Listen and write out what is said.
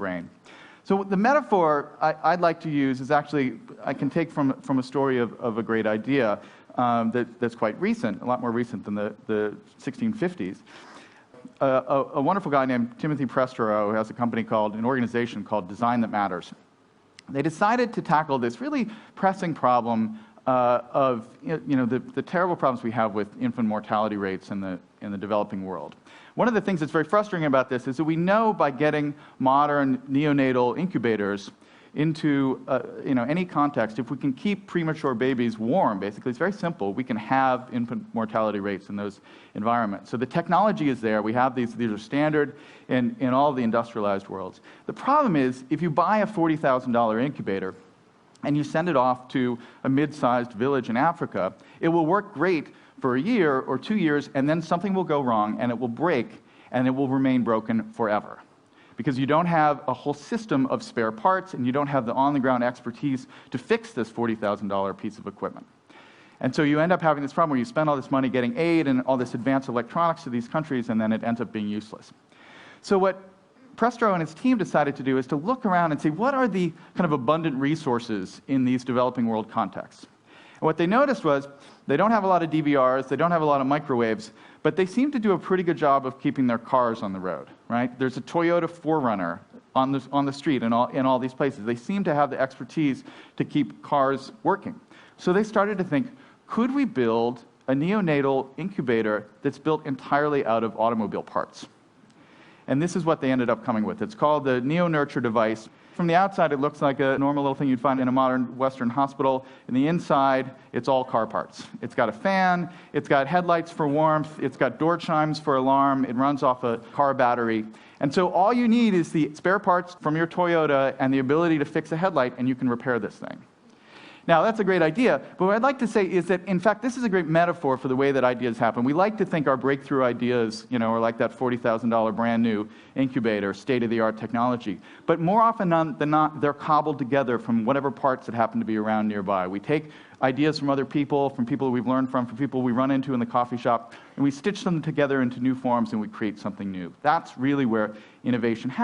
brain. So the metaphor I'd like to use is actually, I can take from a story of a great idea that's quite recent, a lot more recent than the 1650s. A wonderful guy named Timothy Prestero has an organization called Design That Matters. They decided to tackle this really pressing problem of the terrible problems we have with infant mortality rates in the developing world. One of the things that's very frustrating about this is that we know by getting modern neonatal incubators into any context, if we can keep premature babies warm, basically, it's very simple. We can have infant mortality rates in those environments. So the technology is there. We have these are standard in all the industrialized worlds. The problem is, if you buy a $40,000 incubator and you send it off to a mid-sized village in Africa, it will work great for a year or 2 years, and then something will go wrong, and it will break, and it will remain broken forever. Because you don't have a whole system of spare parts, and you don't have the on-the-ground expertise to fix this $40,000 piece of equipment. And so you end up having this problem where you spend all this money getting aid and all this advanced electronics to these countries, and then it ends up being useless. So what Prestero and his team decided to do is to look around and see what are the kind of abundant resources in these developing world contexts. And what they noticed was they don't have a lot of DVRs, they don't have a lot of microwaves, but they seem to do a pretty good job of keeping their cars on the road, right? There's a Toyota 4Runner on the street in all these places. They seem to have the expertise to keep cars working. So they started to think, could we build a neonatal incubator that's built entirely out of automobile parts? And this is what they ended up coming with. It's called the NeoNurture device. From the outside, it looks like a normal little thing you'd find in a modern Western hospital. In the inside, it's all car parts. It's got a fan, it's got headlights for warmth, it's got door chimes for alarm, it runs off a car battery. And so all you need is the spare parts from your Toyota and the ability to fix a headlight, and you can repair this thing. Now, that's a great idea, but what I'd like to say is that, in fact, this is a great metaphor for the way that ideas happen. We like to think our breakthrough ideas, are like that $40,000 brand new incubator, state-of-the-art technology. But more often than not, they're cobbled together from whatever parts that happen to be around nearby. We take ideas from other people, from people we've learned from people we run into in the coffee shop, and we stitch them together into new forms, and we create something new. That's really where innovation happens.